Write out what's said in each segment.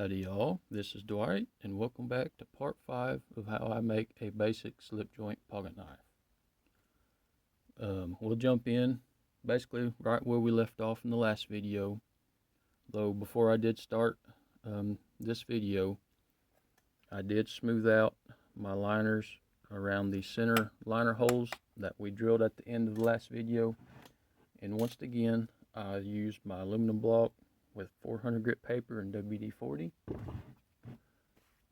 Howdy y'all, this is Dwight and welcome back to part 5 of how I make a basic slip joint pocket knife. We'll jump in basically right where we left off in the last video, though before I did start this video I did smooth out my liners around the center liner holes that we drilled at the end of the last video, and once again I used my aluminum block with 400 grit paper and WD-40,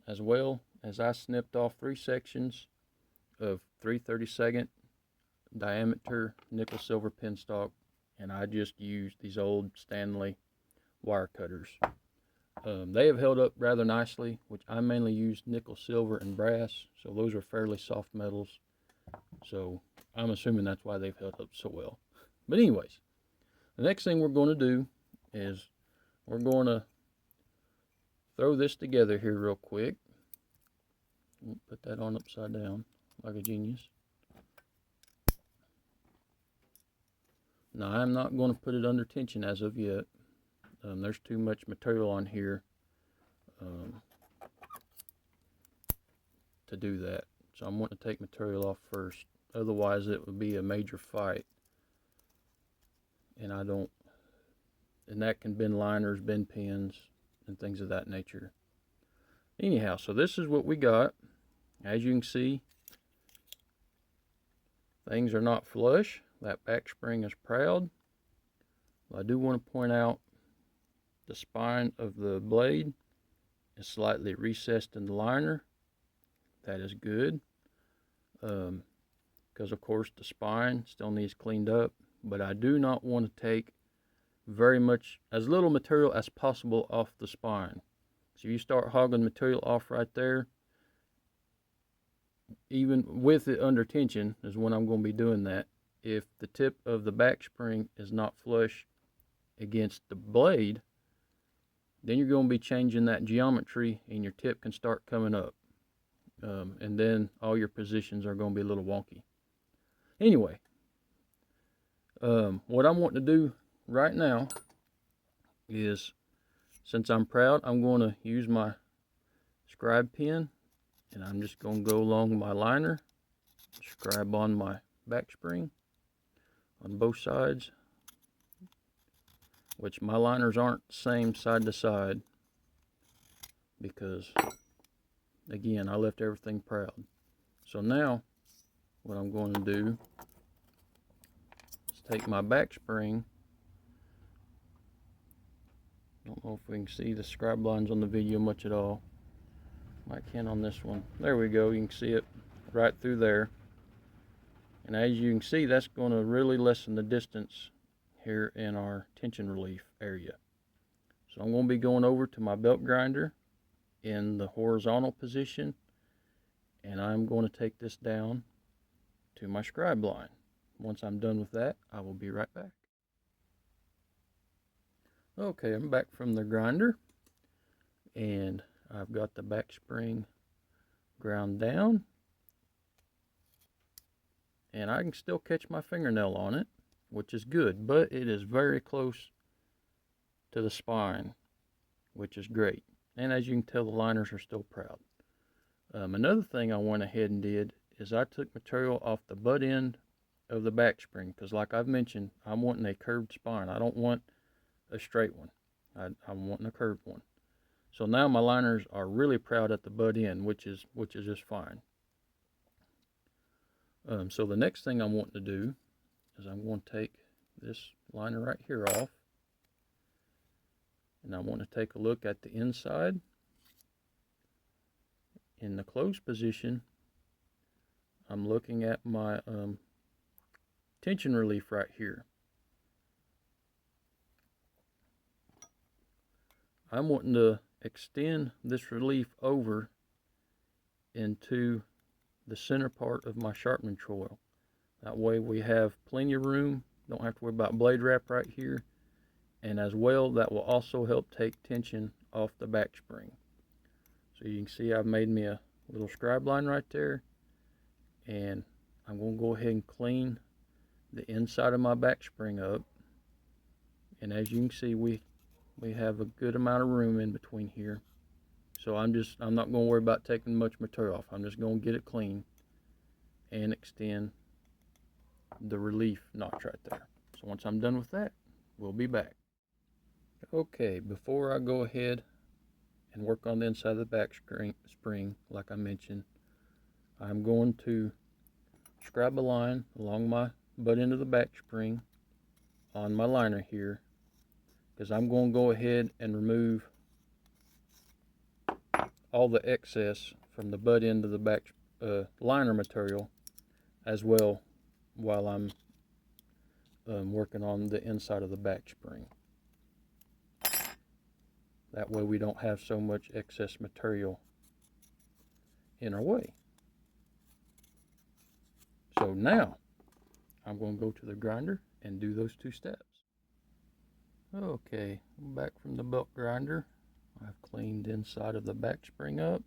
as well as I snipped off 3 sections of 3/32 diameter nickel silver penstock, and I just used these old Stanley wire cutters. They have held up rather nicely, which I mainly used nickel silver and brass, so those are fairly soft metals, so I'm assuming that's why they've held up so well. But anyways, the next thing we're going to do is we're going to throw this together here real quick. Put that on upside down like a genius. Now I'm not going to put it under tension as of yet. There's too much material on here to do that. So I'm wanting to take material off first. Otherwise it would be a major fight. And that can bend liners, bend pins, and things of that nature. Anyhow, so this is what we got. As you can see, things are not flush. That back spring is proud. I do want to point out the spine of the blade is slightly recessed in the liner. That is good, because of course the spine still needs cleaned up, but I do not want to take as little material as possible off the spine. So you start hogging material off right there, even with it under tension is when I'm going to be doing that. If the tip of the back spring is not flush against the blade, then you're going to be changing that geometry and your tip can start coming up, and then all your positions are going to be a little wonky. Anyway, what I'm wanting to do right now is, since I'm proud, I'm going to use my scribe pen, and I'm just going to go along my liner, scribe on my back spring on both sides, which my liners aren't the same side to side because, again, I left everything proud. So now what I'm going to do is take my back spring. I don't know if we can see the scribe lines on the video much at all. Might can on this one. There we go. You can see it right through there. And as you can see, that's going to really lessen the distance here in our tension relief area. So I'm going to be going over to my belt grinder in the horizontal position, and I'm going to take this down to my scribe line. Once I'm done with that, I will be right back. Okay, I'm back from the grinder, and I've got the back spring ground down, and I can still catch my fingernail on it, which is good, but it is very close to the spine, which is great. And as you can tell, the liners are still proud. Another thing I went ahead and did is I took material off the butt end of the back spring, because like I've mentioned, I'm wanting a curved spine. I don't want a straight one. I'm wanting a curved one. So now my liners are really proud at the butt end, which is just fine. So the next thing I'm wanting to do is I'm going to take this liner right here off, and I want to take a look at the inside. In the closed position, I'm looking at my tension relief right here. I'm wanting to extend this relief over into the center part of my sharpening choil. That way we have plenty of room, don't have to worry about blade wrap right here, and as well that will also help take tension off the back spring. So you can see I've made me a little scribe line right there, and I'm going to go ahead and clean the inside of my back spring up, and as you can see we have a good amount of room in between here. So I'm not going to worry about taking much material off. I'm just going to get it clean and extend the relief notch right there. So once I'm done with that, we'll be back. Okay, before I go ahead and work on the inside of the back spring, like I mentioned, I'm going to scribe a line along my butt end of the back spring on my liner here, because I'm going to go ahead and remove all the excess from the butt end of the back liner material as well while I'm working on the inside of the back spring. That way we don't have so much excess material in our way. So now I'm going to go to the grinder and do those 2 steps. Okay, I'm back from the belt grinder. I've cleaned the inside of the back spring up.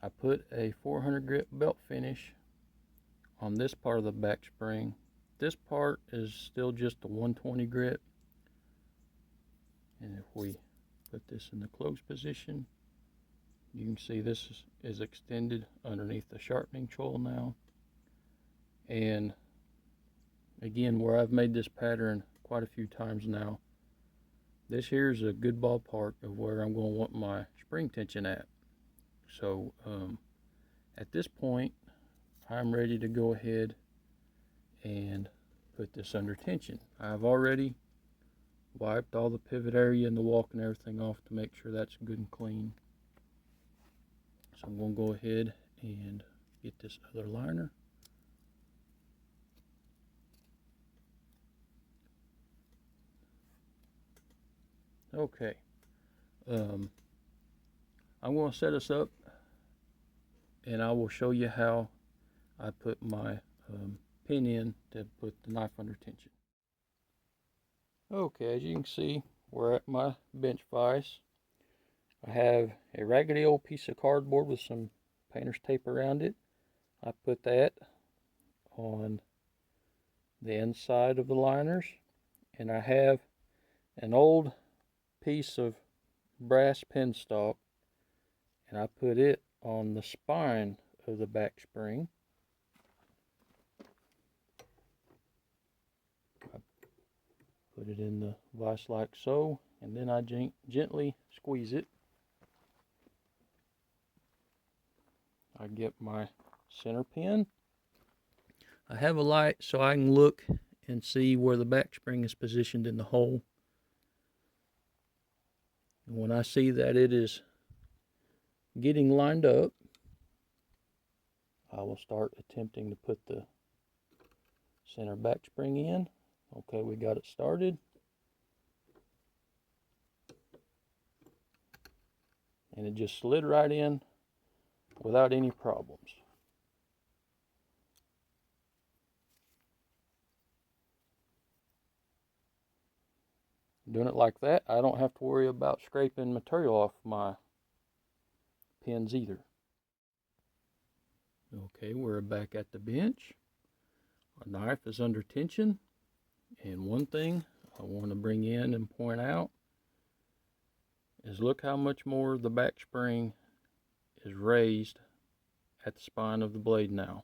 I put a 400 grit belt finish on this part of the back spring. This part is still just a 120 grit. And if we put this in the closed position, you can see this is extended underneath the sharpening choil now. And again, where I've made this pattern quite a few times now, this here is a good ballpark of where I'm going to want my spring tension at. So at this point, I'm ready to go ahead and put this under tension. I've already wiped all the pivot area and the walk and everything off to make sure that's good and clean. So I'm going to go ahead and get this other liner. Okay, I'm going to set us up and I will show you how I put my pin in to put the knife under tension. Okay, as you can see, we're at my bench vise. I have a raggedy old piece of cardboard with some painter's tape around it. I put that on the inside of the liners, and I have an old piece of brass penstock, and I put it on the spine of the back spring. I put it in the vise like so, and then I gently squeeze it. I get my center pin. I have a light so I can look and see where the back spring is positioned in the hole. And when I see that it is getting lined up, I will start attempting to put the center back spring in. Okay, we got it started. And it just slid right in without any problems. Doing it like that, I don't have to worry about scraping material off my pins either. Okay, we're back at the bench. Our knife is under tension, and one thing I want to bring in and point out is look how much more the back spring is raised at the spine of the blade now.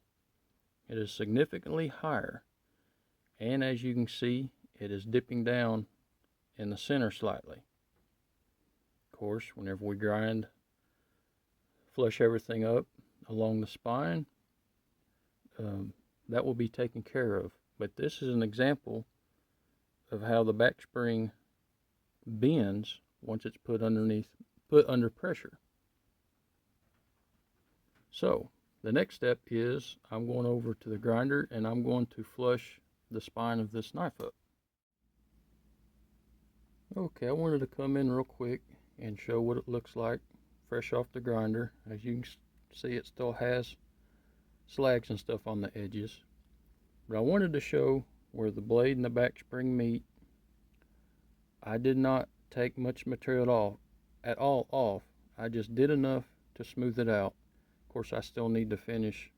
It is significantly higher, and as you can see, it is dipping down in the center slightly. Of course, whenever we flush everything up along the spine, that will be taken care of. But this is an example of how the back spring bends once it's put under pressure. So the next step is I'm going over to the grinder and I'm going to flush the spine of this knife up. Okay, I wanted to come in real quick and show what it looks like fresh off the grinder. As you can see, it still has slags and stuff on the edges. But I wanted to show where the blade and the back spring meet. I did not take much material at all off. I just did enough to smooth it out. Of course, I still need to finish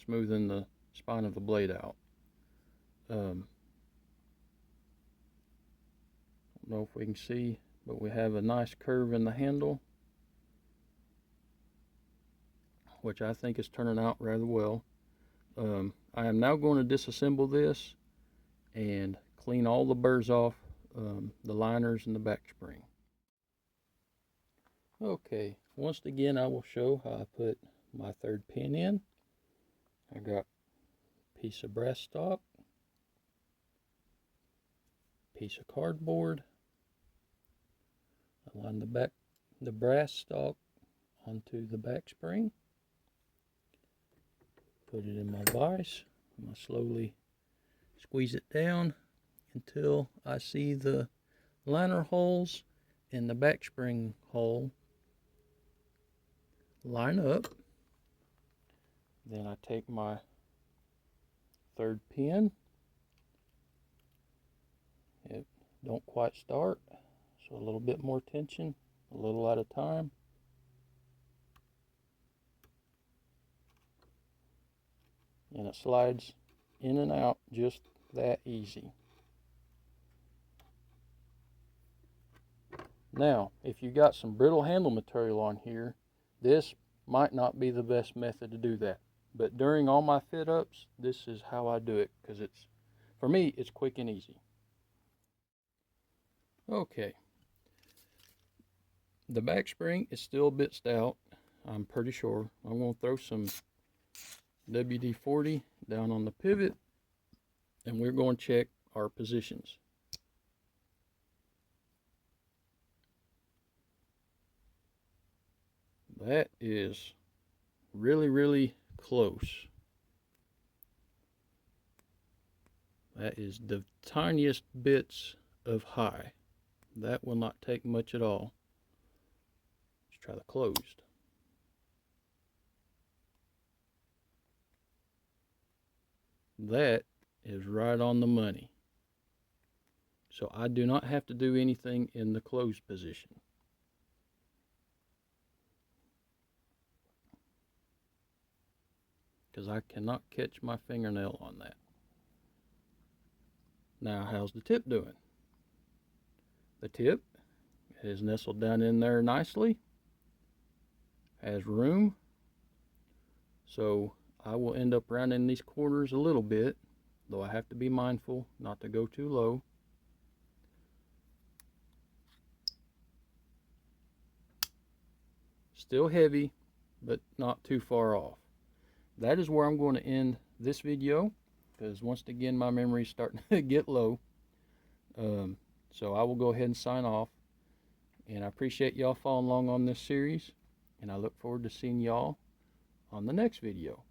smoothing the spine of the blade out. Don't know if we can see but we have a nice curve in the handle, which I think is turning out rather well. I am now going to disassemble this and clean all the burrs off, the liners and the back spring. Okay, once again I will show how I put my third pin in. I got a piece of brass stock, piece of cardboard, align the brass stock onto the back spring, put it in my vise. I'm going to slowly squeeze it down until I see the liner holes and the back spring hole line up. Then I take my third pin. It don't quite start, so a little bit more tension, a little at a time. And it slides in and out just that easy. Now, if you got some brittle handle material on here, this might not be the best method to do that. But during all my fit ups, this is how I do it, because for me, it's quick and easy. Okay. The back spring is still a bit stout, I'm pretty sure. I'm going to throw some WD-40 down on the pivot, and we're going to check our positions. That is really, really close. That is the tiniest bits of high. That will not take much at all. Let's try the closed. That is right on the money. So I do not have to do anything in the closed position. Because I cannot catch my fingernail on that. Now, how's the tip doing? The tip is nestled down in there nicely, has room, so I will end up rounding these corners a little bit, though I have to be mindful not to go too low. Still heavy, but not too far off. That is where I'm going to end this video, because once again my memory is starting to get low. So I will go ahead and sign off, and I appreciate y'all following along on this series, and I look forward to seeing y'all on the next video.